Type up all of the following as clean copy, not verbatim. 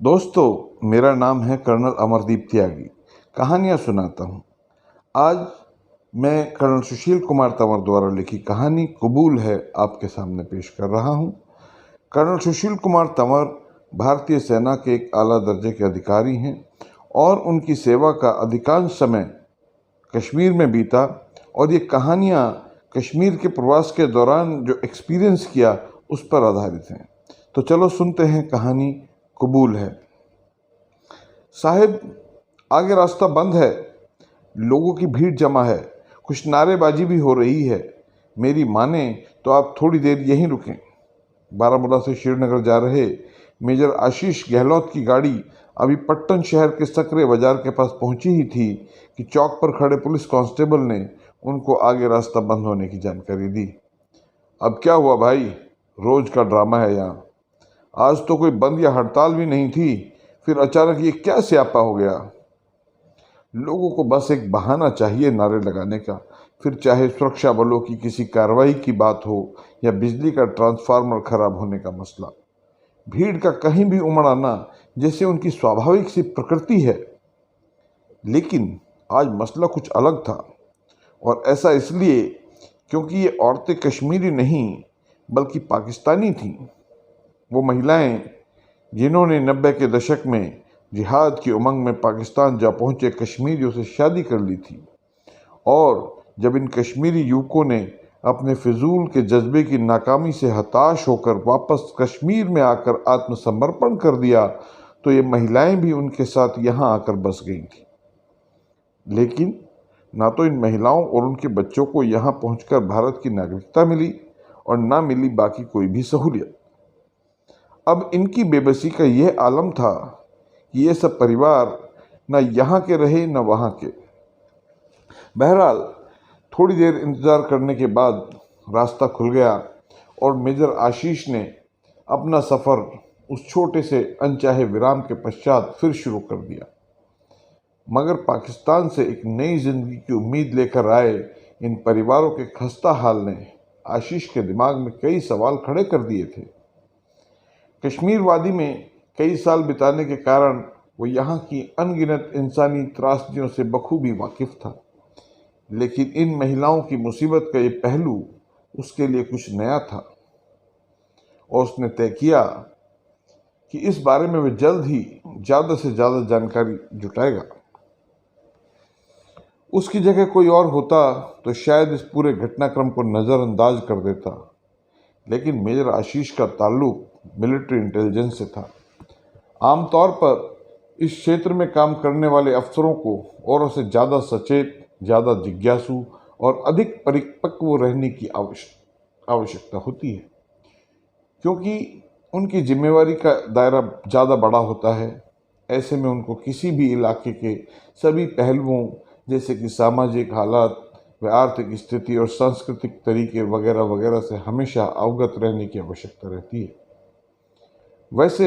दोस्तों, मेरा नाम है कर्नल अमरदीप त्यागी। कहानियाँ सुनाता हूँ। आज मैं कर्नल सुशील कुमार तंवर द्वारा लिखी कहानी कबूल है आपके सामने पेश कर रहा हूँ। कर्नल सुशील कुमार तंवर भारतीय सेना के एक आला दर्जे के अधिकारी हैं और उनकी सेवा का अधिकांश समय कश्मीर में बीता और ये कहानियाँ कश्मीर के प्रवास के दौरान जो एक्सपीरियंस किया उस पर आधारित हैं। तो चलो सुनते हैं कहानी कबूल है। साहिब, आगे रास्ता बंद है। लोगों की भीड़ जमा है। कुछ नारेबाजी भी हो रही है। मेरी माने तो आप थोड़ी देर यहीं रुकें। बारामूला से श्रीनगर जा रहे मेजर आशीष गहलोत की गाड़ी अभी पट्टन शहर के सकरे बाजार के पास पहुंची ही थी कि चौक पर खड़े पुलिस कांस्टेबल ने उनको आगे रास्ता बंद होने की जानकारी दी। अब क्या हुआ भाई? रोज का ड्रामा है यहाँ। आज तो कोई बंद या हड़ताल भी नहीं थी, फिर अचानक ये क्या स्यापा हो गया? लोगों को बस एक बहाना चाहिए नारे लगाने का, फिर चाहे सुरक्षा बलों की किसी कार्रवाई की बात हो या बिजली का ट्रांसफार्मर खराब होने का मसला। भीड़ का कहीं भी उमड़ आना जैसे उनकी स्वाभाविक सी प्रकृति है। लेकिन आज मसला कुछ अलग था, और ऐसा इसलिए क्योंकि ये औरतें कश्मीरी नहीं बल्कि पाकिस्तानी थीं। वो महिलाएं जिन्होंने 90 के दशक में जिहाद की उमंग में पाकिस्तान जा पहुंचे कश्मीरियों से शादी कर ली थी, और जब इन कश्मीरी युवकों ने अपने फिजूल के जज्बे की नाकामी से हताश होकर वापस कश्मीर में आकर आत्मसमर्पण कर दिया तो ये महिलाएं भी उनके साथ यहाँ आकर बस गई थी। लेकिन ना तो इन महिलाओं और उनके बच्चों को यहाँ पहुंचकर भारत की नागरिकता मिली और ना मिली बाकी कोई भी सहूलियत। अब इनकी बेबसी का यह आलम था कि ये सब परिवार न यहाँ के रहे न वहाँ के। बहरहाल थोड़ी देर इंतज़ार करने के बाद रास्ता खुल गया और मेजर आशीष ने अपना सफ़र उस छोटे से अनचाहे विराम के पश्चात फिर शुरू कर दिया। मगर पाकिस्तान से एक नई जिंदगी की उम्मीद लेकर आए इन परिवारों के खस्ता हाल ने आशीष के दिमाग में कई सवाल खड़े कर दिए थे। कश्मीर वादी में कई साल बिताने के कारण वो यहाँ की अनगिनत इंसानी त्रासदियों से बखूबी वाकिफ था, लेकिन इन महिलाओं की मुसीबत का ये पहलू उसके लिए कुछ नया था और उसने तय किया कि इस बारे में वह जल्द ही ज़्यादा से ज़्यादा जानकारी जुटाएगा। उसकी जगह कोई और होता तो शायद इस पूरे घटनाक्रम को नज़रअंदाज कर देता, लेकिन मेजर आशीष का ताल्लुक मिलिट्री इंटेलिजेंस से था। आमतौर पर इस क्षेत्र में काम करने वाले अफसरों को औरों से ज़्यादा सचेत, ज़्यादा जिज्ञासु और अधिक परिपक्व रहने की आवश्यकता होती है, क्योंकि उनकी जिम्मेवारी का दायरा ज़्यादा बड़ा होता है। ऐसे में उनको किसी भी इलाके के सभी पहलुओं जैसे कि सामाजिक हालात व आर्थिक स्थिति और सांस्कृतिक तरीके वगैरह वगैरह से हमेशा अवगत रहने की आवश्यकता रहती है। वैसे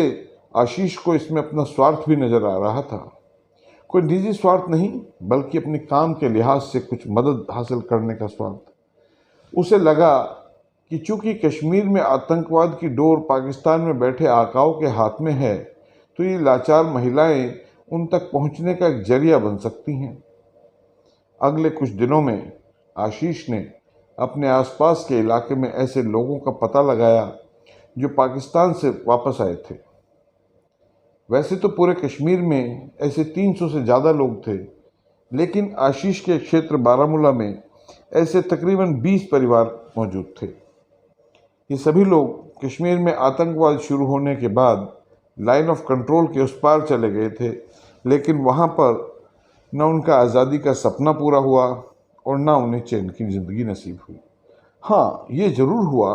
आशीष को इसमें अपना स्वार्थ भी नजर आ रहा था। कोई निजी स्वार्थ नहीं, बल्कि अपने काम के लिहाज से कुछ मदद हासिल करने का स्वार्थ। उसे लगा कि चूंकि कश्मीर में आतंकवाद की डोर पाकिस्तान में बैठे आकाओं के हाथ में है, तो ये लाचार महिलाएं उन तक पहुंचने का एक जरिया बन सकती हैं। अगले कुछ दिनों में आशीष ने अपने आसपास के इलाके में ऐसे लोगों का पता लगाया जो पाकिस्तान से वापस आए थे। वैसे तो पूरे कश्मीर में ऐसे 300 से ज़्यादा लोग थे, लेकिन आशीष के क्षेत्र बारामूला में ऐसे तकरीबन 20 परिवार मौजूद थे। ये सभी लोग कश्मीर में आतंकवाद शुरू होने के बाद लाइन ऑफ कंट्रोल के उस पार चले गए थे, लेकिन वहाँ पर न उनका आज़ादी का सपना पूरा हुआ और न उन्हें चैन की ज़िंदगी नसीब हुई। हाँ, ये ज़रूर हुआ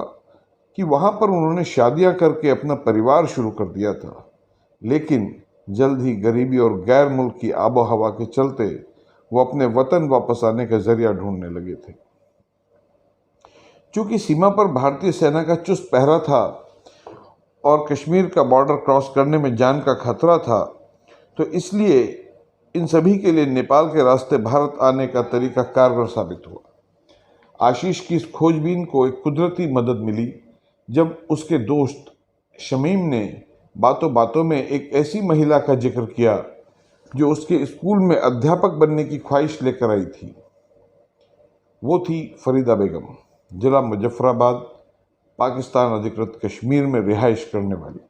कि वहाँ पर उन्होंने शादियाँ करके अपना परिवार शुरू कर दिया था, लेकिन जल्द ही गरीबी और गैर मुल्क की आबो हवा के चलते वो अपने वतन वापस आने का जरिया ढूंढने लगे थे। चूँकि सीमा पर भारतीय सेना का चुस्त पहरा था और कश्मीर का बॉर्डर क्रॉस करने में जान का खतरा था, तो इसलिए इन सभी के लिए नेपाल के रास्ते भारत आने का तरीका कारगर साबित हुआ। आशीष की इस खोजबीन को एक कुदरती मदद मिली जब उसके दोस्त शमीम ने बातों बातों में एक ऐसी महिला का जिक्र किया जो उसके स्कूल में अध्यापक बनने की ख्वाहिश लेकर आई थी। वो थी फरीदा बेगम, जिला मुजफ्फराबाद, पाकिस्तान अधिकृत कश्मीर में रिहाइश करने वाली।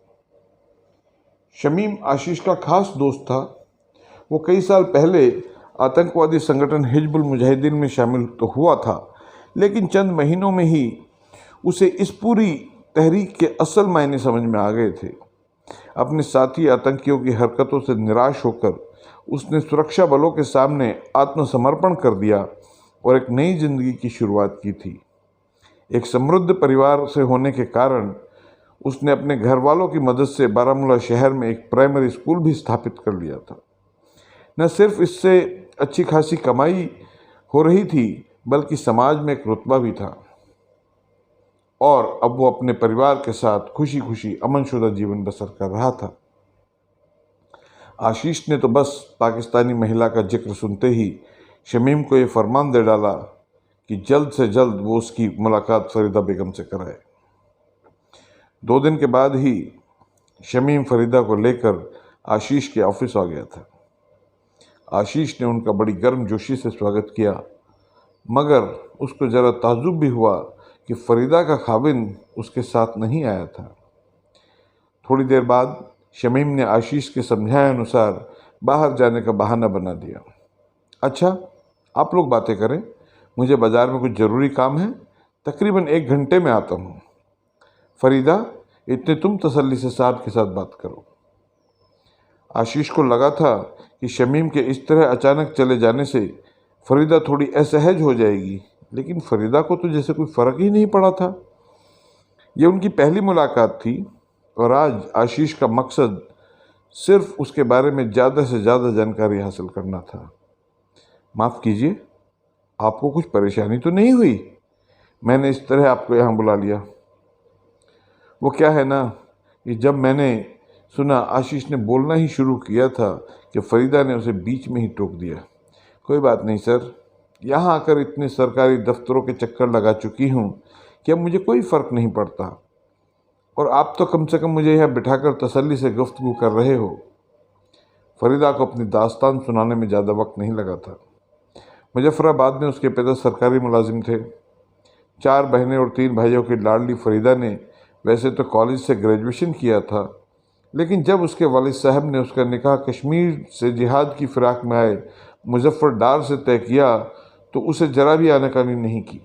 शमीम आशीष का खास दोस्त था। वो कई साल पहले आतंकवादी संगठन हिजबुल मुजाहिदीन में शामिल तो हुआ था, लेकिन चंद महीनों में ही उसे इस पूरी तहरीक के असल मायने समझ में आ गए थे। अपने साथी आतंकियों की हरकतों से निराश होकर उसने सुरक्षा बलों के सामने आत्मसमर्पण कर दिया और एक नई जिंदगी की शुरुआत की थी। एक समृद्ध परिवार से होने के कारण उसने अपने घर वालों की मदद से बारामूला शहर में एक प्राइमरी स्कूल भी स्थापित कर लिया था। न सिर्फ इससे अच्छी खासी कमाई हो रही थी, बल्कि समाज में एक रुतबा भी था, और अब वो अपने परिवार के साथ खुशी खुशी अमनशुदा जीवन बसर कर रहा था। आशीष ने तो बस पाकिस्तानी महिला का जिक्र सुनते ही शमीम को ये फरमान दे डाला कि जल्द से जल्द वो उसकी मुलाकात फरीदा बेगम से कराए। 2 दिन के बाद ही शमीम फरीदा को लेकर आशीष के ऑफिस आ गया था। आशीष ने उनका बड़ी गर्मजोशी से स्वागत किया, मगर उसको ज़रा ताज्जुब भी हुआ कि फरीदा का खाविंद उसके साथ नहीं आया था। थोड़ी देर बाद शमीम ने आशीष के समझाए अनुसार बाहर जाने का बहाना बना दिया। अच्छा, आप लोग बातें करें, मुझे बाज़ार में कुछ ज़रूरी काम है, तकरीबन 1 घंटे में आता हूँ। फरीदा, इतने तुम तसल्ली से साहब के साथ बात करो। आशीष को लगा था कि शमीम के इस तरह अचानक चले जाने से फरीदा थोड़ी असहज हो जाएगी, लेकिन फरीदा को तो जैसे कोई फ़र्क ही नहीं पड़ा था। ये उनकी पहली मुलाकात थी और आज आशीष का मकसद सिर्फ उसके बारे में ज़्यादा से ज़्यादा जानकारी हासिल करना था। माफ़ कीजिए, आपको कुछ परेशानी तो नहीं हुई? मैंने इस तरह आपको यहाँ बुला लिया। वो क्या है ना कि जब मैंने सुना आशीष ने बोलना ही शुरू किया था कि फरीदा ने उसे बीच में ही टोक दिया। कोई बात नहीं सर, यहाँ आकर इतने सरकारी दफ्तरों के चक्कर लगा चुकी हूँ कि अब मुझे कोई फ़र्क नहीं पड़ता, और आप तो कम से कम मुझे यहाँ बिठाकर तसल्ली से गुफ्तगू कर रहे हो। फरीदा को अपनी दास्तान सुनाने में ज़्यादा वक्त नहीं लगा था। मुजफ्फराबाद में उसके पिता सरकारी मुलाजिम थे। 4 बहनें और 3 भाइयों की लाडली फरीदा ने वैसे तो कॉलेज से ग्रेजुएशन किया था, लेकिन जब उसके वालिद साहब ने उसका निकाह कश्मीर से जिहाद की फिराक में आए मुजफ्फरडार से तय किया तो उसे जरा भी आनाकानी नहीं की।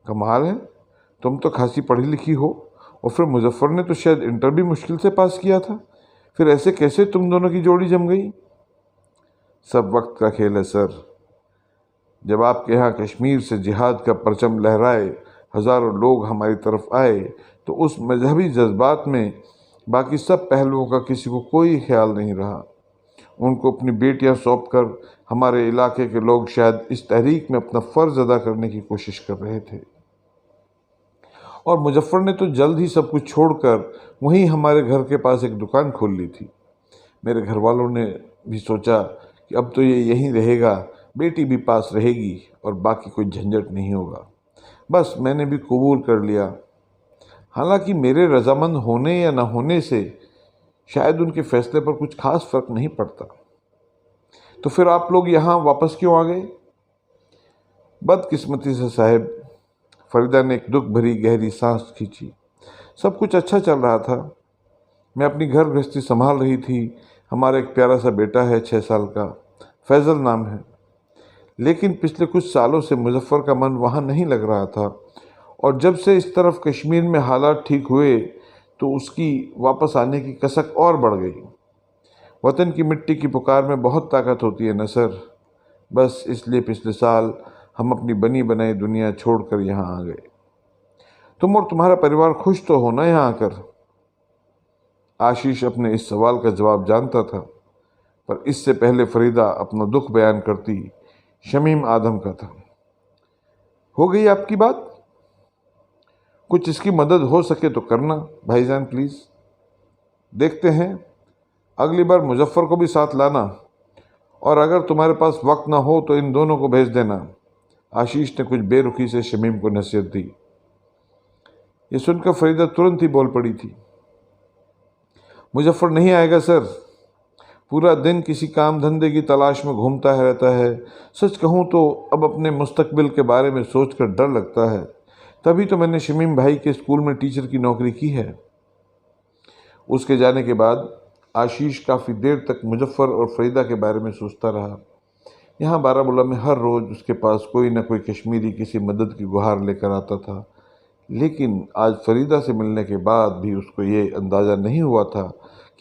कमाल है, तुम तो खासी पढ़ी लिखी हो, और फिर मुजफ्फर ने तो शायद इंटर भी मुश्किल से पास किया था, फिर ऐसे कैसे तुम दोनों की जोड़ी जम गई? सब वक्त का खेल है सर। जब आपके यहाँ कश्मीर से जिहाद का परचम लहराए हज़ारों लोग हमारी तरफ आए तो उस मजहबी जज्बात में बाकी सब पहलुओं का किसी को कोई ख्याल नहीं रहा। उनको अपनी बेटियां सौंपकर हमारे इलाके के लोग शायद इस तहरीक में अपना फ़र्ज़ अदा करने की कोशिश कर रहे थे, और मुजफ्फर ने तो जल्द ही सब कुछ छोड़कर वहीं हमारे घर के पास एक दुकान खोल ली थी। मेरे घर वालों ने भी सोचा कि अब तो ये यहीं रहेगा, बेटी भी पास रहेगी और बाकी कोई झंझट नहीं होगा। बस मैंने भी कबूल कर लिया। हालांकि मेरे रजामंद होने या न होने से शायद उनके फैसले पर कुछ खास फर्क नहीं पड़ता। तो फिर आप लोग यहाँ वापस क्यों आ गए? बदकिस्मती से साहब, फरीदा ने एक दुख भरी गहरी सांस खींची। सब कुछ अच्छा चल रहा था। मैं अपनी घर गृहस्थी संभाल रही थी। हमारा एक प्यारा सा बेटा है, 6 साल का, फैज़ल नाम है। लेकिन पिछले कुछ सालों से मुजफ्फर का मन वहाँ नहीं लग रहा था, और जब से इस तरफ कश्मीर में हालात ठीक हुए तो उसकी वापस आने की कसक और बढ़ गई। वतन की मिट्टी की पुकार में बहुत ताकत होती है न सर। बस इसलिए पिछले साल हम अपनी बनी बनाई दुनिया छोड़कर यहाँ आ गए। तुम और तुम्हारा परिवार खुश तो हो ना यहाँ आकर? आशीष अपने इस सवाल का जवाब जानता था, पर इससे पहले फरीदा अपना दुख बयान करती शमीम आदम का था। हो गई आपकी बात? कुछ इसकी मदद हो सके तो करना भाईजान प्लीज़। देखते हैं, अगली बार मुजफ्फर को भी साथ लाना, और अगर तुम्हारे पास वक्त ना हो तो इन दोनों को भेज देना। आशीष ने कुछ बेरुखी से शमीम को नसीहत दी। ये सुनकर फरीदा तुरंत ही बोल पड़ी थी। मुजफ्फर नहीं आएगा सर। पूरा दिन किसी काम धंधे की तलाश में घूमता रहता है। सच कहूँ तो अब अपने मुस्तकबिल के बारे में सोचकर डर लगता है। तभी तो मैंने शमीम भाई के स्कूल में टीचर की नौकरी की है। उसके जाने के बाद आशीष काफ़ी देर तक मुजफ्फर और फरीदा के बारे में सोचता रहा। यहाँ बारामूला में हर रोज़ उसके पास कोई न कोई कश्मीरी किसी मदद की गुहार लेकर आता था, लेकिन आज फरीदा से मिलने के बाद भी उसको ये अंदाज़ा नहीं हुआ था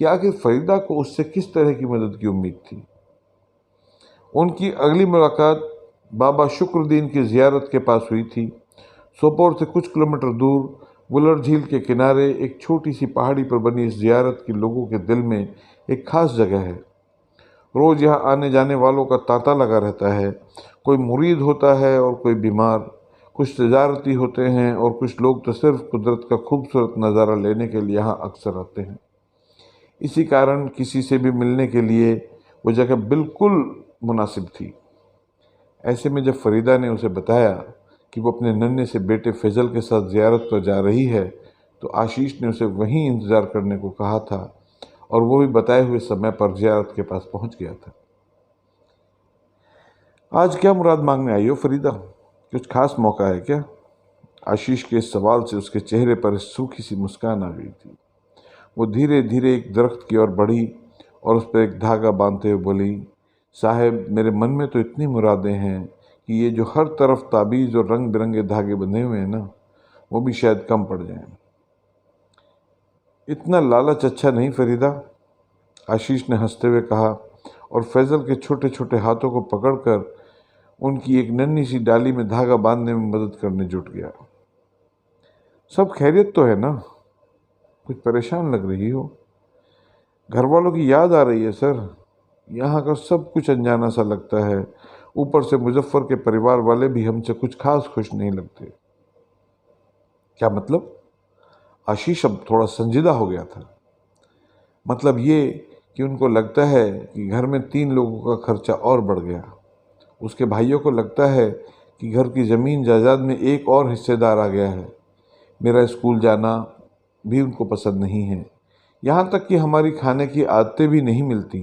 कि आखिर फरीदा को उससे किस तरह की मदद की उम्मीद थी। उनकी अगली मुलाकात बाबा शुक्रदीन की ज़ियारत के पास हुई थी। सोपोर से कुछ किलोमीटर दूर वुलर झील के किनारे एक छोटी सी पहाड़ी पर बनी इस ज़ियारत की लोगों के दिल में एक ख़ास जगह है। रोज़ यहाँ आने जाने वालों का तांता लगा रहता है। कोई मुरीद होता है और कोई बीमार, कुछ तजारती होते हैं और कुछ लोग तो सिर्फ कुदरत का खूबसूरत नज़ारा लेने के लिए यहाँ अक्सर आते हैं। इसी कारण किसी से भी मिलने के लिए वो जगह बिल्कुल मुनासिब थी। ऐसे में जब फरीदा ने उसे बताया कि वो अपने नन्हे से बेटे फैज़ल के साथ ज़ियारत पर जा रही है, तो आशीष ने उसे वहीं इंतज़ार करने को कहा था और वो भी बताए हुए समय पर ज़ियारत के पास पहुंच गया था। आज क्या मुराद मांगने आई हो फरीदा? कुछ खास मौका है क्या? आशीष के इस सवाल से उसके चेहरे पर सूखी सी मुस्कान आ गई थी। वो धीरे धीरे एक दरख्त की ओर बढ़ी और उस पर एक धागा बांधते हुए बोली, साहब मेरे मन में तो इतनी मुरादें हैं कि ये जो हर तरफ ताबीज़ और रंग बिरंगे धागे बंधे हुए हैं ना, वो भी शायद कम पड़ जाएं। इतना लालच अच्छा नहीं फरीदा, आशीष ने हंसते हुए कहा और फैज़ल के छोटे छोटे हाथों को पकड़कर उनकी एक नन्ही सी डाली में धागा बांधने में मदद करने जुट गया। सब खैरियत तो है ना? कुछ परेशान लग रही हो? घर वालों की याद आ रही है सर। यहाँ का सब कुछ अनजाना सा लगता है। ऊपर से मुजफ्फर के परिवार वाले भी हमसे कुछ खास खुश नहीं लगते। क्या मतलब? आशीष अब थोड़ा संजीदा हो गया था। मतलब ये कि उनको लगता है कि घर में 3 लोगों का खर्चा और बढ़ गया। उसके भाइयों को लगता है कि घर की ज़मीन जायदाद में एक और हिस्सेदार आ गया है। मेरा स्कूल जाना भी उनको पसंद नहीं है। यहाँ तक कि हमारी खाने की आदतें भी नहीं मिलती।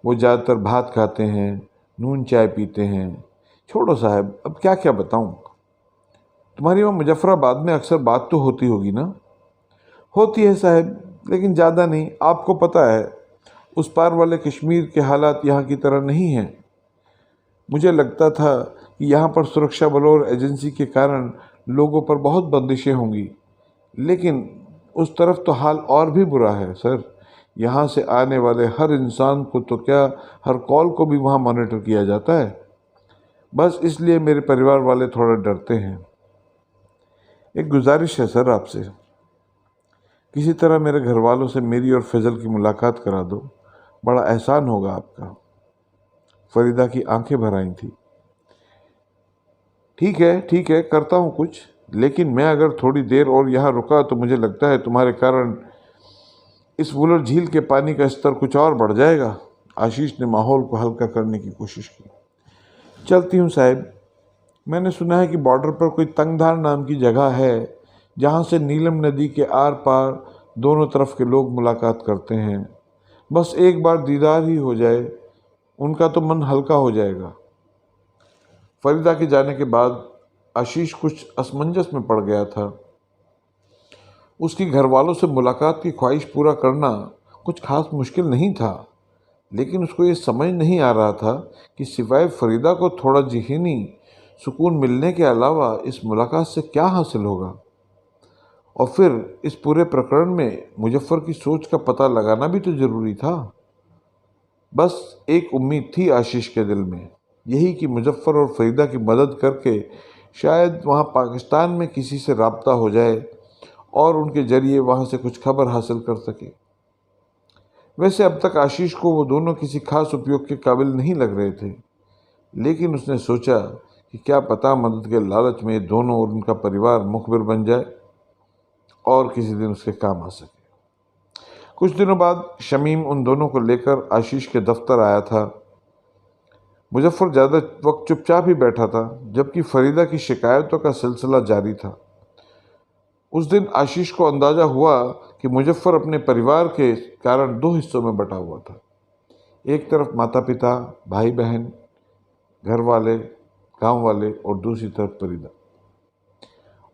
वो ज़्यादातर भात खाते हैं, नून चाय पीते हैं। छोड़ो साहब, अब क्या क्या बताऊँ। तुम्हारी वहाँ मुजफ्फराबाद में अक्सर बात तो होती होगी ना? होती है साहब, लेकिन ज़्यादा नहीं। आपको पता है उस पार वाले कश्मीर के हालात यहाँ की तरह नहीं हैं। मुझे लगता था कि यहाँ पर सुरक्षा बलों और एजेंसी के कारण लोगों पर बहुत बंदिशें होंगी, लेकिन उस तरफ तो हाल और भी बुरा है सर। यहाँ से आने वाले हर इंसान को तो क्या, हर कॉल को भी वहाँ मॉनिटर किया जाता है। बस इसलिए मेरे परिवार वाले थोड़ा डरते हैं। एक गुजारिश है सर आपसे, किसी तरह मेरे घर वालों से मेरी और फैज़ल की मुलाकात करा दो, बड़ा एहसान होगा आपका। फरीदा की आंखें भर आई थी। ठीक है, करता हूँ कुछ, लेकिन मैं अगर थोड़ी देर और यहाँ रुका तो मुझे लगता है तुम्हारे कारण इस वुलर झील के पानी का स्तर कुछ और बढ़ जाएगा। आशीष ने माहौल को हल्का करने की कोशिश की। चलती हूँ साहब, मैंने सुना है कि बॉर्डर पर कोई तंगधार नाम की जगह है जहाँ से नीलम नदी के आर पार दोनों तरफ के लोग मुलाकात करते हैं। बस एक बार दीदार ही हो जाए, उनका तो मन हल्का हो जाएगा। फरीदा के जाने के बाद आशीष कुछ असमंजस में पड़ गया था। उसकी घर वालों से मुलाकात की ख्वाहिश पूरा करना कुछ खास मुश्किल नहीं था, लेकिन उसको ये समझ नहीं आ रहा था कि सिवाय फरीदा को थोड़ा ज़हनी सुकून मिलने के अलावा इस मुलाकात से क्या हासिल होगा। और फिर इस पूरे प्रकरण में मुजफ्फर की सोच का पता लगाना भी तो ज़रूरी था। बस एक उम्मीद थी आशीष के दिल में, यही कि मुजफ्फर और फरीदा की मदद करके शायद वहाँ पाकिस्तान में किसी से राब्ता हो जाए और उनके ज़रिए वहाँ से कुछ खबर हासिल कर सके। वैसे अब तक आशीष को वो दोनों किसी खास उपयोग के काबिल नहीं लग रहे थे, लेकिन उसने सोचा कि क्या पता मदद के लालच में दोनों और उनका परिवार मुखबिर बन जाए और किसी दिन उसके काम आ सके। कुछ दिनों बाद शमीम उन दोनों को लेकर आशीष के दफ्तर आया था। मुजफ्फर ज़्यादा वक्त चुपचाप ही बैठा था, जबकि फरीदा की शिकायतों का सिलसिला जारी था। उस दिन आशीष को अंदाजा हुआ कि मुजफ्फर अपने परिवार के कारण दो हिस्सों में बटा हुआ था। एक तरफ माता पिता, भाई बहन, घर वाले, गांव वाले और दूसरी तरफ फरीदा।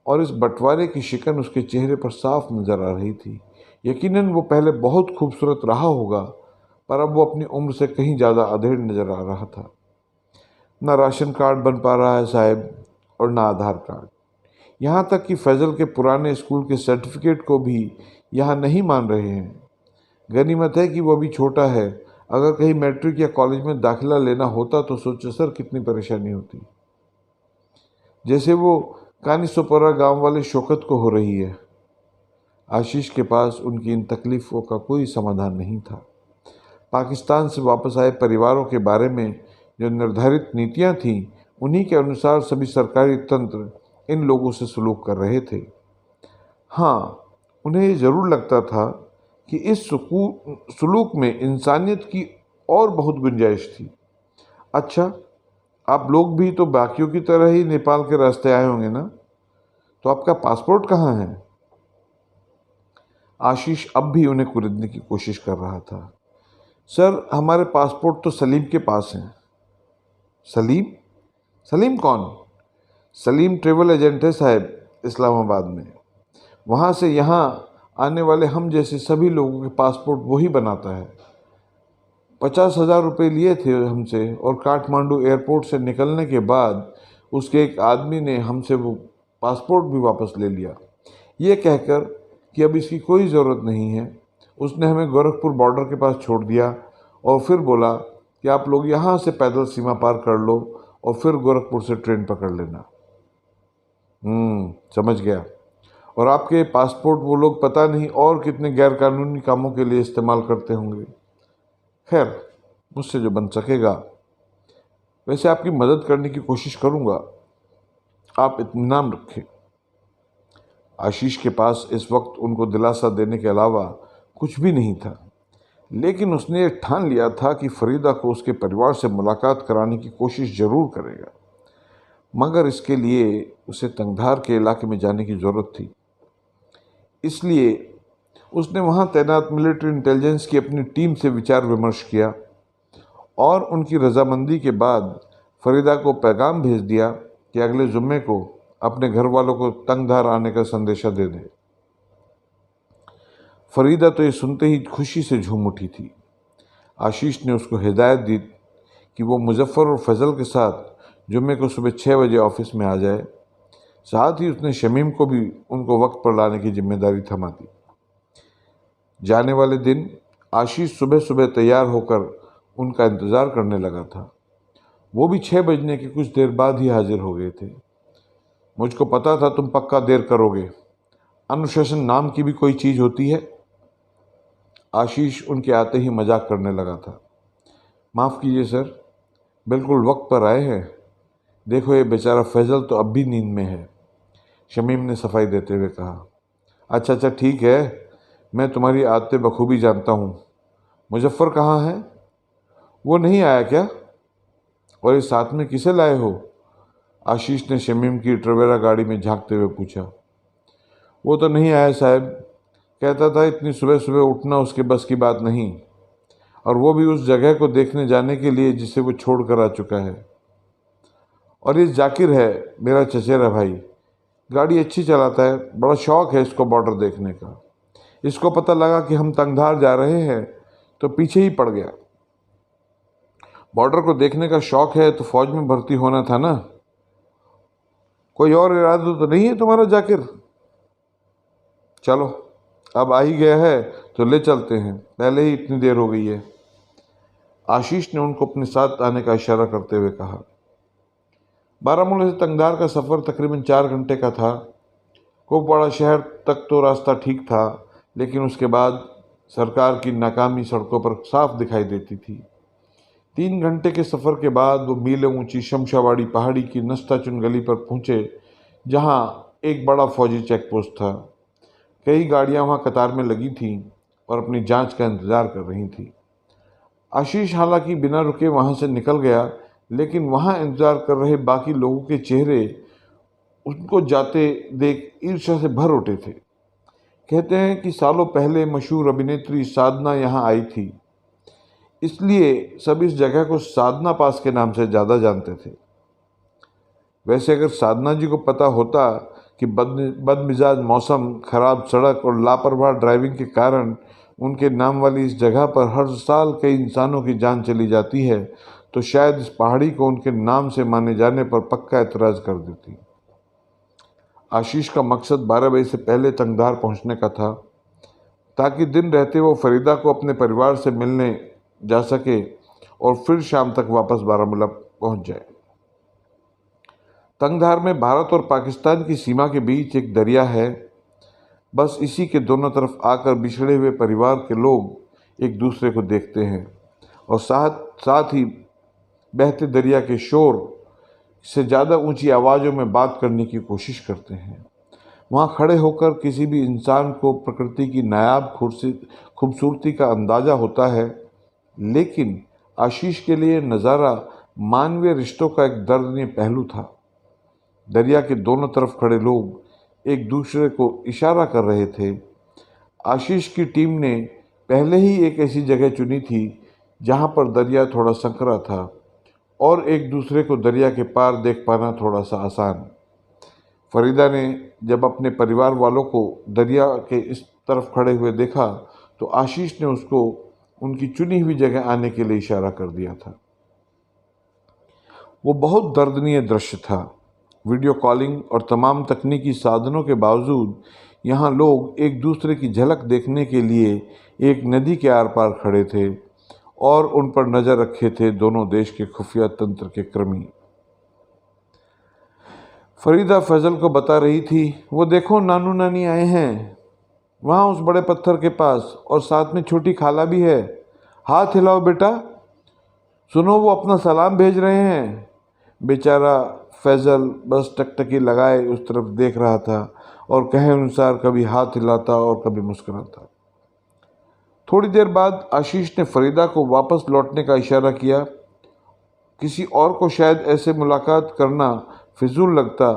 और इस बंटवारे की शिकन उसके चेहरे पर साफ नजर आ रही थी। यकीनन वो पहले बहुत खूबसूरत रहा होगा, पर अब वो अपनी उम्र से कहीं ज़्यादा अधेड़ नजर आ रहा था। ना राशन कार्ड बन पा रहा है साहब, और ना आधार कार्ड। यहाँ तक कि फैजल के पुराने स्कूल के सर्टिफिकेट को भी यहाँ नहीं मान रहे हैं। गनीमत है कि वो अभी छोटा है। अगर कहीं मैट्रिक या कॉलेज में दाखिला लेना होता तो सोचो सर कितनी परेशानी होती। जैसे वो कानीसोपरा गांव वाले शौकत को हो रही है। आशीष के पास उनकी इन तकलीफ़ों का कोई समाधान नहीं था। पाकिस्तान से वापस आए परिवारों के बारे में जो निर्धारित नीतियां थीं, उन्हीं के अनुसार सभी सरकारी तंत्र इन लोगों से सलूक कर रहे थे। हाँ, उन्हें ये ज़रूर लगता था कि इस सलूक में इंसानियत की और बहुत गुंजाइश थी। अच्छा, आप लोग भी तो बाकियों की तरह ही नेपाल के रास्ते आए होंगे ना? तो आपका पासपोर्ट कहाँ है? आशीष अब भी उन्हें कुरेदने की कोशिश कर रहा था। सर, हमारे पासपोर्ट तो सलीम के पास हैं। सलीम? सलीम कौन? सलीम ट्रेवल एजेंट है साहब, इस्लामाबाद में। वहाँ से यहाँ आने वाले हम जैसे सभी लोगों के पासपोर्ट वही बनाता है। 50,000 रुपये लिए थे हमसे, और काठमांडू एयरपोर्ट से निकलने के बाद उसके एक आदमी ने हमसे वो पासपोर्ट भी वापस ले लिया, ये कहकर कि अब इसकी कोई ज़रूरत नहीं है। उसने हमें गोरखपुर बॉर्डर के पास छोड़ दिया और फिर बोला कि आप लोग यहाँ से पैदल सीमा पार कर लो और फिर गोरखपुर से ट्रेन पकड़ लेना। समझ गया। और आपके पासपोर्ट वो लोग पता नहीं और कितने गैरकानूनी कामों के लिए इस्तेमाल करते होंगे। खैर, मुझसे जो बन सकेगा। वैसे आपकी मदद करने की कोशिश करूँगा, आप इत्मीनान रखें। आशीष के पास इस वक्त उनको दिलासा देने के अलावा कुछ भी नहीं था, लेकिन उसने ये ठान लिया था कि फरीदा को उसके परिवार से मुलाकात कराने की कोशिश ज़रूर करेगा, मगर इसके लिए उसे तंगधार के इलाके में जाने की ज़रूरत थी। इसलिए उसने वहाँ तैनात मिलिट्री इंटेलिजेंस की अपनी टीम से विचार विमर्श किया और उनकी रजामंदी के बाद फरीदा को पैगाम भेज दिया कि अगले जुम्मे को अपने घर वालों को तंगधार आने का संदेशा दे दे। फरीदा तो ये सुनते ही खुशी से झूम उठी थी। आशीष ने उसको हिदायत दी कि वो मुजफ्फर और फैजल के साथ जुम्मे को सुबह 6 बजे ऑफिस में आ जाए। साथ ही उसने शमीम को भी उनको वक्त पर लाने की जिम्मेदारी थमा दी। जाने वाले दिन आशीष सुबह सुबह तैयार होकर उनका इंतज़ार करने लगा था। वो भी 6 बजने के कुछ देर बाद ही हाजिर हो गए थे। मुझको पता था तुम पक्का देर करोगे। अनुशासन नाम की भी कोई चीज़ होती है? आशीष उनके आते ही मजाक करने लगा था। माफ़ कीजिए सर, बिल्कुल वक्त पर आए हैं। देखो ये बेचारा फैजल तो अब भी नींद में है, शमीम ने सफाई देते हुए कहा। अच्छा ठीक है, मैं तुम्हारी आदतें बखूबी जानता हूँ। मुजफ्फर कहाँ है? वो नहीं आया क्या? और इस साथ में किसे लाए हो? आशीष ने शमीम की ट्रवेरा गाड़ी में झांकते हुए पूछा। वो तो नहीं आया साहब, कहता था इतनी सुबह सुबह उठना उसके बस की बात नहीं, और वो भी उस जगह को देखने जाने के लिए जिसे वो छोड़ कर आ चुका है। और ये जाकिर है मेरा चचेरा भाई, गाड़ी अच्छी चलाता है, बड़ा शौक़ है इसको बॉर्डर देखने का। इसको पता लगा कि हम तंगधार जा रहे हैं तो पीछे ही पड़ गया। बॉर्डर को देखने का शौक़ है तो फौज में भर्ती होना था ना। कोई और इरादा तो नहीं है तुम्हारा जाकिर? चलो, अब आ ही गया है तो ले चलते हैं, पहले ही इतनी देर हो गई है। आशीष ने उनको अपने साथ आने का इशारा करते हुए कहा। बारामूला से तंगधार का सफ़र तकरीबन 4 घंटे का था। कुपवाड़ा शहर तक तो रास्ता ठीक था, लेकिन उसके बाद सरकार की नाकामी सड़कों पर साफ दिखाई देती थी। 3 घंटे के सफ़र के बाद वो मीलों ऊंची शमशाबाड़ी पहाड़ी की नस्ता चुन गली पर पहुँचे, जहाँ एक बड़ा फौजी चेक पोस्ट था। कई गाड़ियाँ वहाँ कतार में लगी थीं और अपनी जांच का इंतज़ार कर रही थीं। आशीष हालांकि बिना रुके वहाँ से निकल गया, लेकिन वहाँ इंतज़ार कर रहे बाकी लोगों के चेहरे उनको जाते देख ईर्ष्या से भर उठे थे। कहते हैं कि सालों पहले मशहूर अभिनेत्री साधना यहाँ आई थी, इसलिए सब इस जगह को साधना पास के नाम से ज़्यादा जानते थे। वैसे अगर साधना जी को पता होता कि बदमिजाज मौसम, खराब सड़क और लापरवाह ड्राइविंग के कारण उनके नाम वाली इस जगह पर हर साल कई इंसानों की जान चली जाती है, तो शायद इस पहाड़ी को उनके नाम से माने जाने पर पक्का एतराज़ कर देती। आशीष का मकसद 12 बजे से पहले तंगधार पहुंचने का था, ताकि दिन रहते वो फरीदा को अपने परिवार से मिलने जा सके और फिर शाम तक वापस बारामूला पहुंच जाए। तंगधार में भारत और पाकिस्तान की सीमा के बीच एक दरिया है। बस इसी के दोनों तरफ आकर बिछड़े हुए परिवार के लोग एक दूसरे को देखते हैं और साथ साथ ही बहते दरिया के शोर से ज़्यादा ऊंची आवाज़ों में बात करने की कोशिश करते हैं। वहाँ खड़े होकर किसी भी इंसान को प्रकृति की नायाब खूबसूरती का अंदाज़ा होता है, लेकिन आशीष के लिए नज़ारा मानवीय रिश्तों का एक दर्दनीय पहलू था। दरिया के दोनों तरफ खड़े लोग एक दूसरे को इशारा कर रहे थे। आशीष की टीम ने पहले ही एक ऐसी जगह चुनी थी जहाँ पर दरिया थोड़ा संकरा था और एक दूसरे को दरिया के पार देख पाना थोड़ा सा आसान। फरीदा ने जब अपने परिवार वालों को दरिया के इस तरफ खड़े हुए देखा तो आशीष ने उसको उनकी चुनी हुई जगह आने के लिए इशारा कर दिया था। वो बहुत दर्दनीय दृश्य था। वीडियो कॉलिंग और तमाम तकनीकी साधनों के बावजूद यहाँ लोग एक दूसरे की झलक देखने के लिए एक नदी के आर पार खड़े थे और उन पर नज़र रखे थे दोनों देश के खुफिया तंत्र के कर्मी। फरीदा फैजल को बता रही थी, वो देखो नानू नानी आए हैं वहाँ उस बड़े पत्थर के पास, और साथ में छोटी खाला भी है। हाथ हिलाओ बेटा, सुनो वो अपना सलाम भेज रहे हैं। बेचारा फैजल बस टकटकी लगाए उस तरफ देख रहा था और कहे अनुसार कभी हाथ हिलाता और कभी मुस्कुराता। थोड़ी देर बाद आशीष ने फरीदा को वापस लौटने का इशारा किया। किसी और को शायद ऐसे मुलाकात करना फिजूल लगता,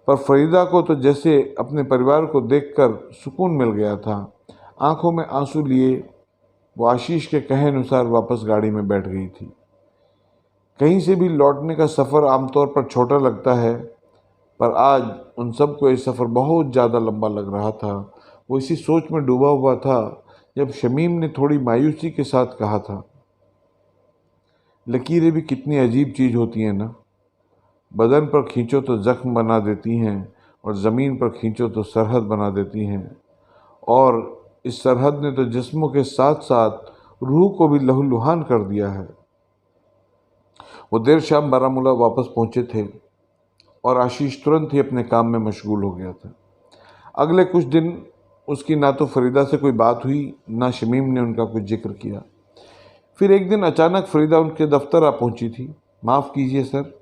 पर फरीदा को तो जैसे अपने परिवार को देखकर सुकून मिल गया था। आंखों में आंसू लिए वो आशीष के कहे अनुसार वापस गाड़ी में बैठ गई थी। कहीं से भी लौटने का सफ़र आमतौर पर छोटा लगता है, पर आज उन सबको ये सफ़र बहुत ज़्यादा लंबा लग रहा था। वो इसी सोच में डूबा हुआ था जब शमीम ने थोड़ी मायूसी के साथ कहा था, लकीरें भी कितनी अजीब चीज़ होती हैं ना, बदन पर खींचो तो ज़ख्म बना देती हैं और ज़मीन पर खींचो तो सरहद बना देती हैं, और इस सरहद ने तो जिस्मों के साथ साथ रूह को भी लहूलुहान कर दिया है। वो देर शाम बारामूला वापस पहुंचे थे और आशीष तुरंत ही अपने काम में मशगूल हो गया था। अगले कुछ दिन उसकी ना तो फरीदा से कोई बात हुई, ना शमीम ने उनका कुछ जिक्र किया। फिर एक दिन अचानक फरीदा उनके दफ्तर आ पहुंची थी। माफ़ कीजिए सर,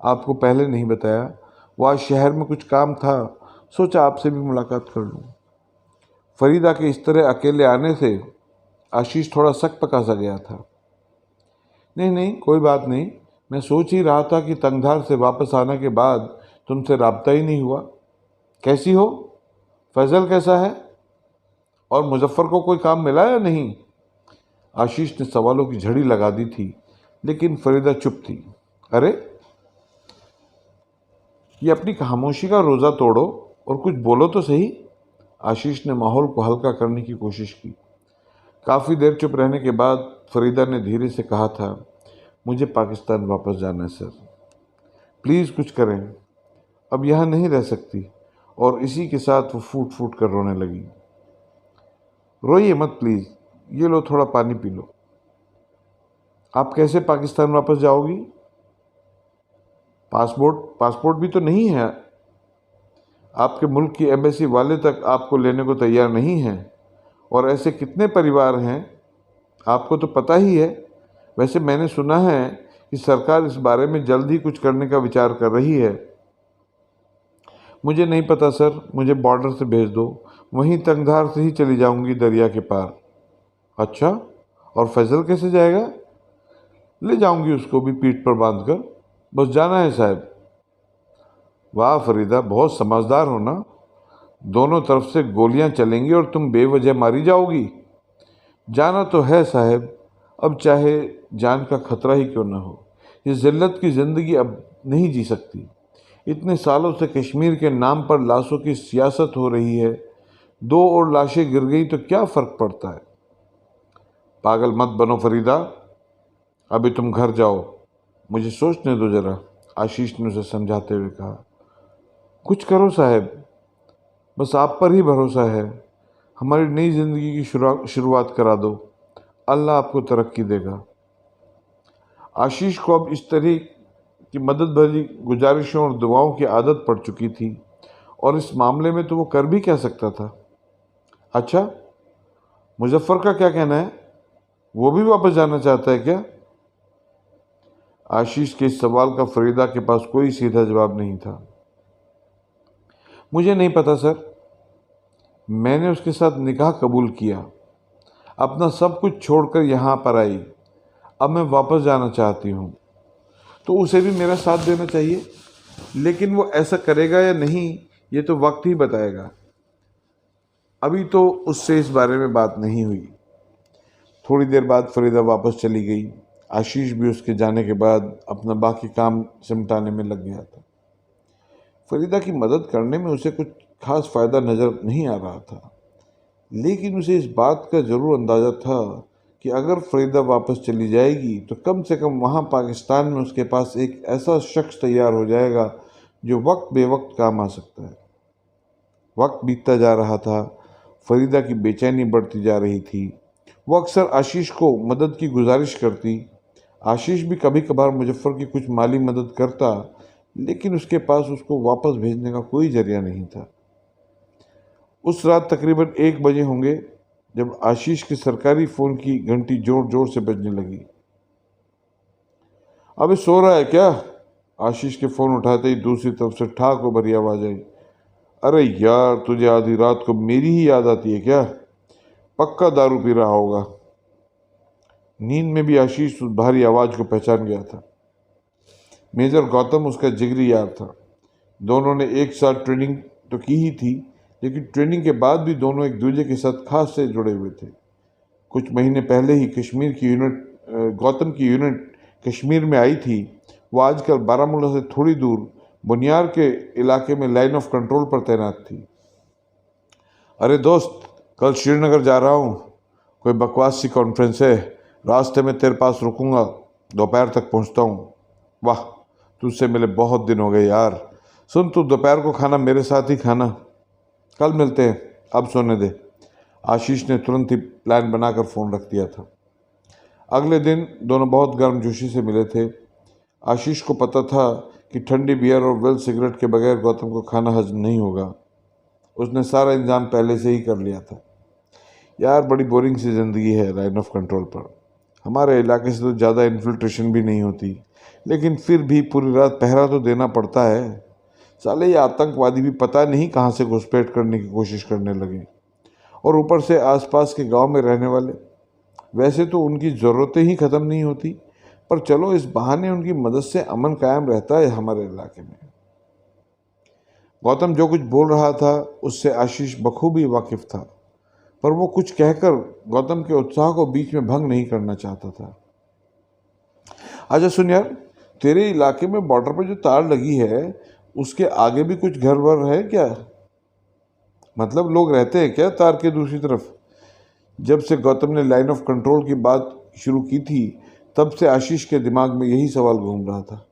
आपको पहले नहीं बताया, वो आज शहर में कुछ काम था, सोचा आपसे भी मुलाकात कर लूँ। फरीदा के इस तरह अकेले आने से आशीष थोड़ा सक पका सा गया था। नहीं नहीं, कोई बात नहीं, मैं सोच ही रहा था कि तंगधार से वापस आने के बाद तुमसे राब्ता ही नहीं हुआ। कैसी हो? फैजल कैसा है? और मुजफ्फर को कोई काम मिला या नहीं? आशीष ने सवालों की झड़ी लगा दी थी, लेकिन फरीदा चुप थी। अरे, ये अपनी खामोशी का रोज़ा तोड़ो और कुछ बोलो तो सही। आशीष ने माहौल को हल्का करने की कोशिश की। काफ़ी देर चुप रहने के बाद फरीदा ने धीरे से कहा था, मुझे पाकिस्तान वापस जाना है सर, प्लीज़ कुछ करें, अब यहाँ नहीं रह सकती। और इसी के साथ वो फूट फूट कर रोने लगी। रोइए मत प्लीज़, ये लो थोड़ा पानी पी लो। आप कैसे पाकिस्तान वापस जाओगी? पासपोर्ट भी तो नहीं है। आपके मुल्क की एम्बेसी वाले तक आपको लेने को तैयार नहीं हैं, और ऐसे कितने परिवार हैं, आपको तो पता ही है। वैसे मैंने सुना है कि सरकार इस बारे में जल्द ही कुछ करने का विचार कर रही है। मुझे नहीं पता सर, मुझे बॉर्डर से भेज दो, वहीं तंगधार से ही चली जाऊंगी दरिया के पार। अच्छा, और फैजल कैसे जाएगा? ले जाऊंगी उसको भी पीठ पर बांधकर, बस जाना है साहब। वाह फरीदा, बहुत समझदार हो ना। दोनों तरफ से गोलियां चलेंगी और तुम बेवजह मारी जाओगी। जाना तो है साहब, अब चाहे जान का खतरा ही क्यों ना हो। ये जिल्लत की ज़िंदगी अब नहीं जी सकती। इतने सालों से कश्मीर के नाम पर लाशों की सियासत हो रही है। दो और लाशें गिर गई तो क्या फ़र्क पड़ता है। पागल मत बनो फरीदा, अभी तुम घर जाओ, मुझे सोचने दो जरा, आशीष ने उसे समझाते हुए कहा। कुछ करो साहब, बस आप पर ही भरोसा है। हमारी नई ज़िंदगी की शुरुआत करा दो, अल्लाह आपको तरक्की देगा। आशीष को अब इस तरह की मदद भरी गुजारिशों और दुआओं की आदत पड़ चुकी थी, और इस मामले में तो वो कर भी क्या सकता था। अच्छा, मुजफ्फर का क्या कहना है, वो भी वापस जाना चाहता है क्या? आशीष के इस सवाल का फरीदा के पास कोई सीधा जवाब नहीं था। मुझे नहीं पता सर, मैंने उसके साथ निकाह कबूल किया, अपना सब कुछ छोड़कर यहाँ पर आई, अब मैं वापस जाना चाहती हूँ। तो उसे भी मेरा साथ देना चाहिए, लेकिन वो ऐसा करेगा या नहीं ये तो वक्त ही बताएगा। अभी तो उससे इस बारे में बात नहीं हुई। थोड़ी देर बाद फरीदा वापस चली गई। आशीष भी उसके जाने के बाद अपना बाकी काम सिमटाने में लग गया था। फरीदा की मदद करने में उसे कुछ खास फ़ायदा नज़र नहीं आ रहा था, लेकिन उसे इस बात का ज़रूर अंदाज़ा था कि अगर फरीदा वापस चली जाएगी तो कम से कम वहाँ पाकिस्तान में उसके पास एक ऐसा शख्स तैयार हो जाएगा जो वक्त बेवक्त काम आ सकता है। वक्त बीतता जा रहा था, फरीदा की बेचैनी बढ़ती जा रही थी। वो अक्सर आशीष को मदद की गुजारिश करती। आशीष भी कभी कभार मुजफ्फर की कुछ माली मदद करता, लेकिन उसके पास उसको वापस भेजने का कोई जरिया नहीं था। उस रात तकरीबन 1 बजे होंगे जब आशीष के सरकारी फ़ोन की घंटी जोर जोर से बजने लगी। अबे सो रहा है क्या? आशीष के फ़ोन उठाते ही दूसरी तरफ से ठाक भरी आवाज़ आई। अरे यार, तुझे आधी रात को मेरी ही याद आती है क्या? पक्का दारू पी रहा होगा। नींद में भी आशीष उस भारी आवाज़ को पहचान गया था। मेजर गौतम उसका जिगरी यार था। दोनों ने एक साथ ट्रेनिंग तो की ही थी, लेकिन ट्रेनिंग के बाद भी दोनों एक दूसरे के साथ खास से जुड़े हुए थे। कुछ महीने पहले ही गौतम की यूनिट कश्मीर में आई थी। वो आजकल बारामूला से थोड़ी दूर बुनियार के इलाके में लाइन ऑफ कंट्रोल पर तैनात थी। अरे दोस्त, कल श्रीनगर जा रहा हूँ, कोई बकवास सी कॉन्फ्रेंस है, रास्ते में तेरे पास रुकूंगा, दोपहर तक पहुँचता हूँ। वाह, तुझसे मिले बहुत दिन हो गए यार। सुन, तू दोपहर को खाना मेरे साथ ही खाना, कल मिलते हैं, अब सोने दे। आशीष ने तुरंत ही प्लान बनाकर फ़ोन रख दिया था। अगले दिन दोनों बहुत गर्मजोशी से मिले थे। आशीष को पता था कि ठंडी बियर और वेल सिगरेट के बगैर गौतम को खाना हजम नहीं होगा। उसने सारा इंतजाम पहले से ही कर लिया था। यार, बड़ी बोरिंग सी ज़िंदगी है लाइन ऑफ कंट्रोल पर। हमारे इलाके से तो ज़्यादा इन्फिल्ट्रेशन भी नहीं होती, लेकिन फिर भी पूरी रात पहरा तो देना पड़ता है। साले ये आतंकवादी भी पता नहीं कहाँ से घुसपैठ करने की कोशिश करने लगे, और ऊपर से आसपास के गांव में रहने वाले। वैसे तो उनकी ज़रूरतें ही ख़त्म नहीं होती, पर चलो इस बहाने उनकी मदद से अमन कायम रहता है हमारे इलाके में। गौतम जो कुछ बोल रहा था उससे आशीष बखूबी वाकिफ था, पर वो कुछ कहकर गौतम के उत्साह को बीच में भंग नहीं करना चाहता था। अच्छा सुन यार, तेरे इलाके में बॉर्डर पर जो तार लगी है उसके आगे भी कुछ घर वर है क्या? मतलब लोग रहते हैं क्या तार के दूसरी तरफ? जब से गौतम ने लाइन ऑफ कंट्रोल की बात शुरू की थी, तब से आशीष के दिमाग में यही सवाल घूम रहा था।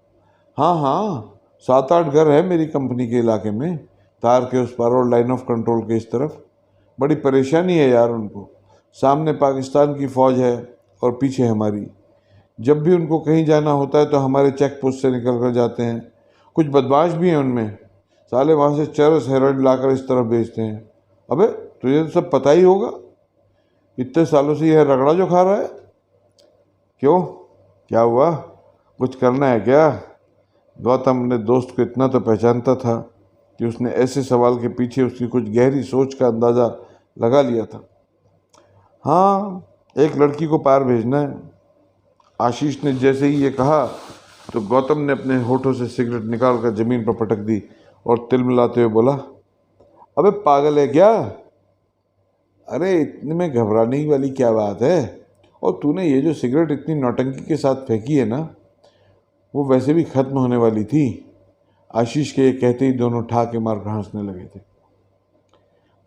हाँ हाँ, 7-8 घर है मेरी कंपनी के इलाके में, तार के उस पार और लाइन ऑफ कंट्रोल के इस तरफ। बड़ी परेशानी है यार उनको। सामने पाकिस्तान की फ़ौज है और पीछे हमारी। जब भी उनको कहीं जाना होता है तो हमारे चेक पोस्ट से निकल कर जाते हैं। कुछ बदमाश भी हैं उनमें, साले वहाँ से चरस हेरोइन लाकर इस तरफ भेजते हैं। अबे तुझे तो सब पता ही होगा, इतने सालों से यह रगड़ा जो खा रहा है। क्यों, क्या हुआ, कुछ करना है क्या? गौतम अपने दोस्त को इतना तो पहचानता था कि उसने ऐसे सवाल के पीछे उसकी कुछ गहरी सोच का अंदाज़ा लगा लिया था। हाँ, एक लड़की को पार भेजना है। आशीष ने जैसे ही ये कहा तो गौतम ने अपने होठों से सिगरेट निकालकर ज़मीन पर पटक दी और तिलमिलाते हुए बोला, अबे पागल है क्या? अरे इतने में घबराने की वाली क्या बात है? और तूने ये जो सिगरेट इतनी नौटंकी के साथ फेंकी है ना, वो वैसे भी खत्म होने वाली थी। आशीष के ये कहते ही दोनों ठाके मार हंसने लगे थे।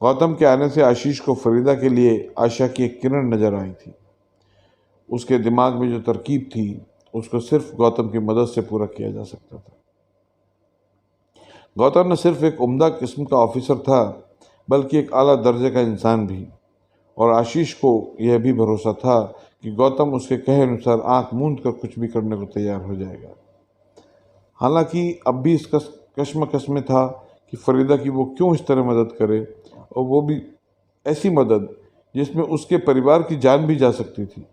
गौतम के आने से आशीष को फरीदा के लिए आशा की एक किरण नजर आई थी। उसके दिमाग में जो तरकीब थी उसको सिर्फ गौतम की मदद से पूरा किया जा सकता था। गौतम न सिर्फ एक उम्दा किस्म का ऑफिसर था बल्कि एक आला दर्जे का इंसान भी, और आशीष को यह भी भरोसा था कि गौतम उसके कहे अनुसार आंख मूंद कर कुछ भी करने को तैयार हो जाएगा। हालांकि अब भी इस कश्मकश में था कि फरीदा की वो क्यों इस तरह मदद करे, और वो भी ऐसी मदद जिसमें उसके परिवार की जान भी जा सकती थी।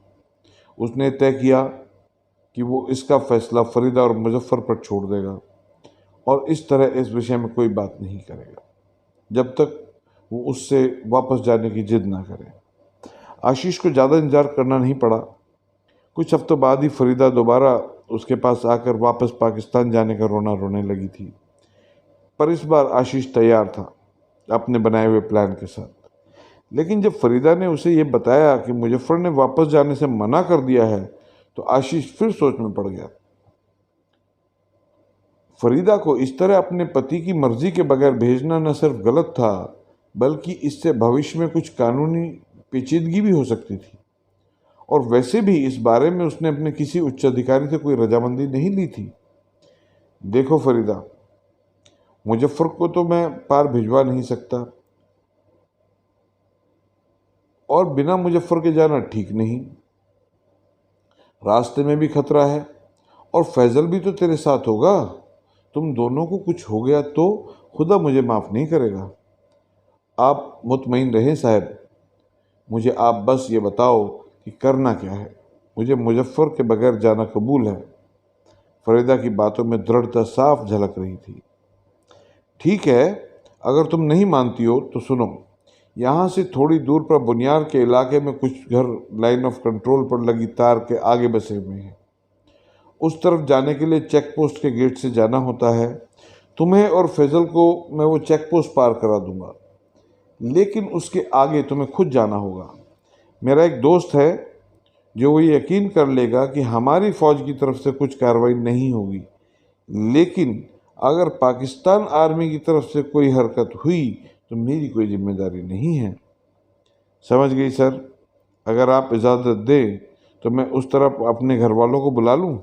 उसने तय किया कि वो इसका फैसला फरीदा और मुजफ्फर पर छोड़ देगा और इस तरह इस विषय में कोई बात नहीं करेगा जब तक वो उससे वापस जाने की जिद ना करे। आशीष को ज़्यादा इंतजार करना नहीं पड़ा। कुछ हफ्तों बाद ही फरीदा दोबारा उसके पास आकर वापस पाकिस्तान जाने का रोना रोने लगी थी। पर इस बार आशीष तैयार था अपने बनाए हुए प्लान के साथ। लेकिन जब फरीदा ने उसे ये बताया कि मुजफ्फर ने वापस जाने से मना कर दिया है तो आशीष फिर सोच में पड़ गया। फरीदा को इस तरह अपने पति की मर्जी के बगैर भेजना न सिर्फ गलत था बल्कि इससे भविष्य में कुछ कानूनी पेचीदगी भी हो सकती थी। और वैसे भी इस बारे में उसने अपने किसी उच्च अधिकारी से कोई रजामंदी नहीं ली थी। देखो फरीदा, मुजफ्फर को तो मैं पार भिजवा नहीं सकता और बिना मुजफ्फर के जाना ठीक नहीं। रास्ते में भी खतरा है और फैजल भी तो तेरे साथ होगा। तुम दोनों को कुछ हो गया तो खुदा मुझे माफ़ नहीं करेगा। आप मुतमईन रहें साहब, मुझे आप बस ये बताओ कि करना क्या है। मुझे मुजफ्फर के बगैर जाना कबूल है। फरीदा की बातों में दृढ़ता साफ झलक रही थी। ठीक है, अगर तुम नहीं मानती हो तो सुनो। यहाँ से थोड़ी दूर पर बुनियार के इलाके में कुछ घर लाइन ऑफ कंट्रोल पर लगी तार के आगे बसे हुए हैं। उस तरफ जाने के लिए चेक पोस्ट के गेट से जाना होता है। तुम्हें और फैजल को मैं वो चेक पोस्ट पार करा दूंगा, लेकिन उसके आगे तुम्हें खुद जाना होगा। मेरा एक दोस्त है जो वो यकीन कर लेगा कि हमारी फ़ौज की तरफ से कुछ कार्रवाई नहीं होगी, लेकिन अगर पाकिस्तान आर्मी की तरफ से कोई हरकत हुई तो मेरी कोई जिम्मेदारी नहीं है। समझ गई सर? अगर आप इजाज़त दें तो मैं उस तरफ अपने घर वालों को बुला लूँ,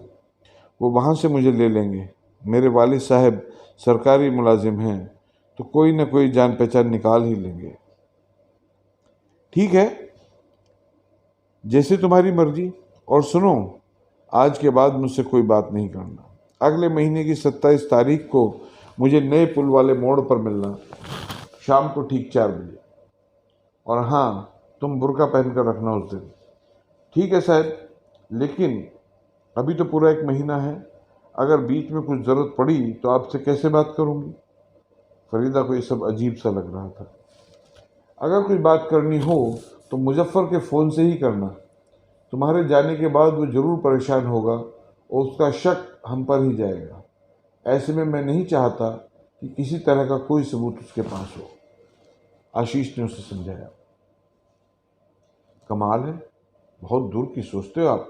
वो वहाँ से मुझे ले लेंगे। मेरे वालिद साहब सरकारी मुलाजिम हैं तो कोई ना कोई जान पहचान निकाल ही लेंगे। ठीक है, जैसे तुम्हारी मर्जी। और सुनो, आज के बाद मुझसे कोई बात नहीं करना। अगले महीने की 27 तारीख को मुझे नए पुल वाले मोड़ पर मिलना, शाम को ठीक 4 बजे। और हाँ, तुम बुर्का पहन कर रखना उस दिन। ठीक है साहब, लेकिन अभी तो पूरा 1 महीना है। अगर बीच में कुछ ज़रूरत पड़ी तो आपसे कैसे बात करूँगी? फरीदा को ये सब अजीब सा लग रहा था। अगर कोई बात करनी हो तो मुजफ्फर के फ़ोन से ही करना। तुम्हारे जाने के बाद वो ज़रूर परेशान होगा और उसका शक हम पर ही जाएगा। ऐसे में मैं नहीं चाहता कि किसी तरह का कोई सबूत उसके पास हो। आशीष ने उसे समझाया। कमाल है, बहुत दूर की सोचते हो आप।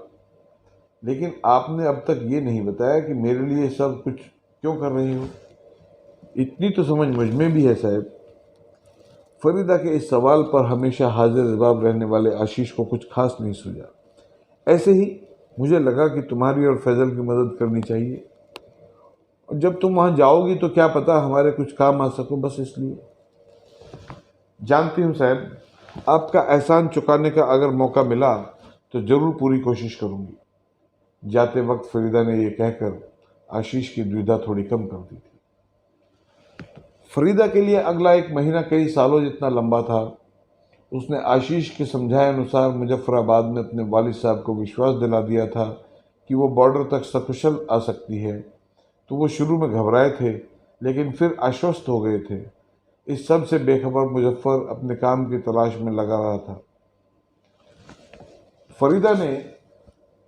लेकिन आपने अब तक ये नहीं बताया कि मेरे लिए सब कुछ क्यों कर रही हो। इतनी तो समझ मुझ में भी है साहब। फरीदा के इस सवाल पर हमेशा हाजिर जवाब रहने वाले आशीष को कुछ खास नहीं सूझा। ऐसे ही मुझे लगा कि तुम्हारी और फैजल की मदद करनी चाहिए, और जब तुम वहाँ जाओगी तो क्या पता हमारे कुछ काम आ सको, बस इसलिए। जानती हूँ साहब, आपका एहसान चुकाने का अगर मौका मिला तो ज़रूर पूरी कोशिश करूँगी। जाते वक्त फरीदा ने यह कहकर आशीष की द्विधा थोड़ी कम कर दी थी। फरीदा के लिए अगला 1 महीना कई सालों जितना लंबा था। उसने आशीष के समझाए अनुसार मुजफ्फराबाद में अपने वालिद साहब को विश्वास दिला दिया था कि वो बॉर्डर तक सकुशल आ सकती है। तो वो शुरू में घबराए थे, लेकिन फिर आश्वस्त हो गए थे। इस सब से बेखबर मुजफ्फर अपने काम की तलाश में लगा रहा था। फरीदा ने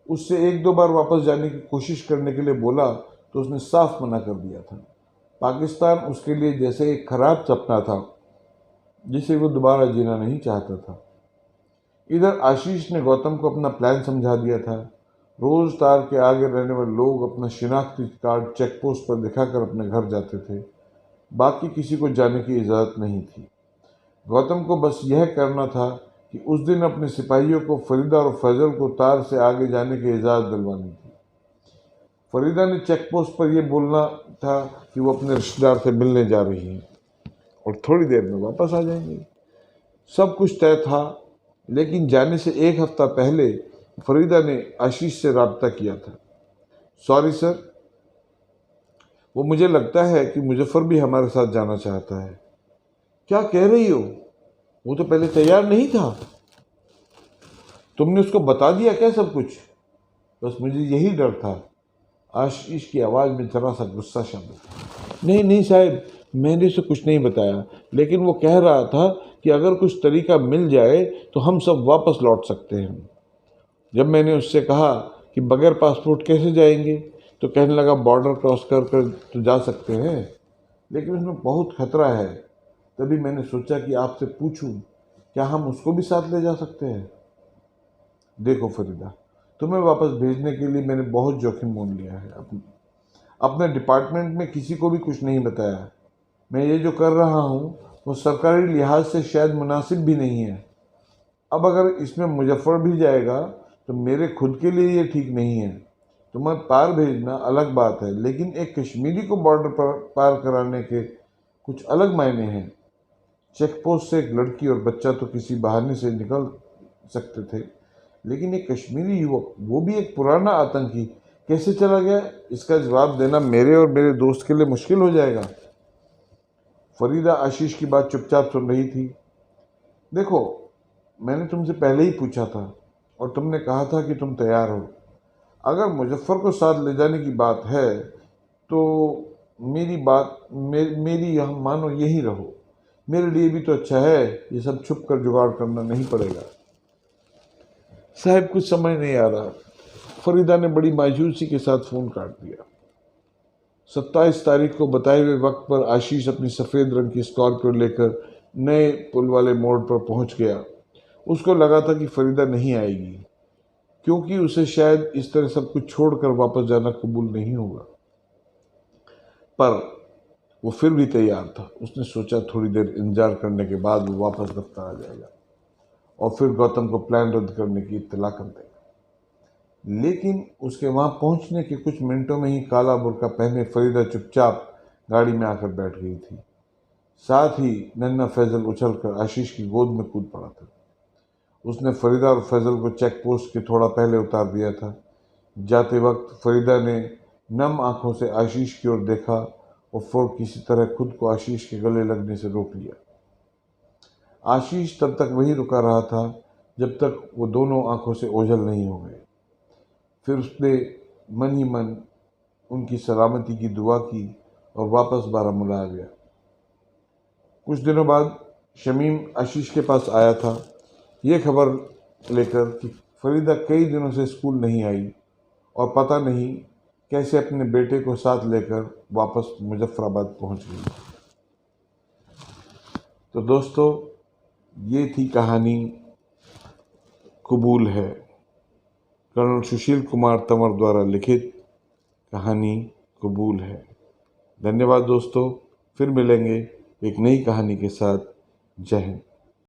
उससे 1-2 बार वापस जाने की कोशिश करने के लिए बोला तो उसने साफ मना कर दिया था। पाकिस्तान उसके लिए जैसे एक खराब सपना था जिसे वो दोबारा जीना नहीं चाहता था। इधर आशीष ने गौतम को अपना प्लान समझा दिया था। रोज तार के आगे रहने वाले लोग अपना शिनाख्ती कार्ड चेक पोस्ट पर दिखाकर अपने घर जाते थे। बाकी किसी को जाने की इजाज़त नहीं थी। गौतम को बस यह करना था कि उस दिन अपने सिपाहियों को फरीदा और फैजल को तार से आगे जाने की इजाज़त दिलवानी थी। फरीदा ने चेक पोस्ट पर यह बोलना था कि वो अपने रिश्तेदार से मिलने जा रही हैं और थोड़ी देर में वापस आ जाएंगी। सब कुछ तय था, लेकिन जाने से एक हफ्ता पहले फरीदा ने आशीष से राब्ता किया था। सॉरी सर, वो मुझे लगता है कि मुजफ्फर भी हमारे साथ जाना चाहता है। क्या कह रही हो? वो तो पहले तैयार नहीं था। तुमने उसको बता दिया क्या सब कुछ? बस मुझे यही डर था। आशीष की आवाज़ में जरा सा गुस्सा शामिल। नहीं नहीं साहब, मैंने उसे कुछ नहीं बताया, लेकिन वो कह रहा था कि अगर कुछ तरीका मिल जाए तो हम सब वापस लौट सकते हैं। जब मैंने उससे कहा कि बगैर पासपोर्ट कैसे जाएंगे, तो कहने लगा बॉर्डर क्रॉस कर कर तो जा सकते हैं, लेकिन उसमें बहुत खतरा है। तभी मैंने सोचा कि आपसे पूछूं, क्या हम उसको भी साथ ले जा सकते हैं? देखो फरीदा, तुम्हें वापस भेजने के लिए मैंने बहुत जोखिम मोल लिया है। अपने डिपार्टमेंट में किसी को भी कुछ नहीं बताया। मैं ये जो कर रहा हूँ वो सरकारी लिहाज से शायद मुनासिब भी नहीं है। अब अगर इसमें मुजफ्फर भी जाएगा तो मेरे खुद के लिए ये ठीक नहीं है। तुम्हें पार भेजना अलग बात है, लेकिन एक कश्मीरी को बॉर्डर पर पार कराने के कुछ अलग मायने हैं। चेक पोस्ट से एक लड़की और बच्चा तो किसी बहाने से निकल सकते थे, लेकिन एक कश्मीरी युवक, वो भी एक पुराना आतंकी, कैसे चला गया? इसका जवाब देना मेरे और मेरे दोस्त के लिए मुश्किल हो जाएगा। फरीदा आशीष की बात चुपचाप सुन रही थी। देखो, मैंने तुमसे पहले ही पूछा था और तुमने कहा था कि तुम तैयार हो। अगर मुजफ्फर को साथ ले जाने की बात है तो मेरी यहाँ मानो, यही रहो। मेरे लिए भी तो अच्छा है, ये सब छुप कर जुगाड़ करना नहीं पड़ेगा। साहब, कुछ समझ नहीं आ रहा। फरीदा ने बड़ी मायूसी के साथ फ़ोन काट दिया। 27 तारीख को बताए हुए वक्त पर आशीष अपनी सफ़ेद रंग की स्कॉर्पियो लेकर नए पुल वाले मोड़ पर पहुंच गया। उसको लगा था कि फरीदा नहीं आएगी, क्योंकि उसे शायद इस तरह सब कुछ छोड़कर वापस जाना कबूल नहीं होगा। पर वो फिर भी तैयार था। उसने सोचा थोड़ी देर इंतजार करने के बाद वो वापस दफ्तर आ जाएगा और फिर गौतम को प्लान रद्द करने की इत्तला कर देगा। लेकिन उसके वहां पहुंचने के कुछ मिनटों में ही काला बुर्का पहने फरीदा चुपचाप गाड़ी में आकर बैठ गई थी। साथ ही नन्हा फैजल उछलकर आशीष की गोद में कूद पड़ा था। उसने फरीदा और फैजल को चेक पोस्ट के थोड़ा पहले उतार दिया था। जाते वक्त फरीदा ने नम आंखों से आशीष की ओर देखा और फिर किसी तरह खुद को आशीष के गले लगने से रोक लिया। आशीष तब तक वहीं रुका रहा था जब तक वो दोनों आंखों से ओझल नहीं हो गए। फिर उसने मन ही मन उनकी सलामती की दुआ की और वापस बारामूला आ गया। कुछ दिनों बाद शमीम आशीष के पास आया था, ये खबर लेकर कि फरीदा कई दिनों से स्कूल नहीं आई और पता नहीं कैसे अपने बेटे को साथ लेकर वापस मुजफ्फराबाद पहुंच गई। तो दोस्तों, ये थी कहानी कबूल है, कर्नल सुशील कुमार तंवर द्वारा लिखित कहानी कबूल है। धन्यवाद दोस्तों, फिर मिलेंगे एक नई कहानी के साथ। जय हिंद।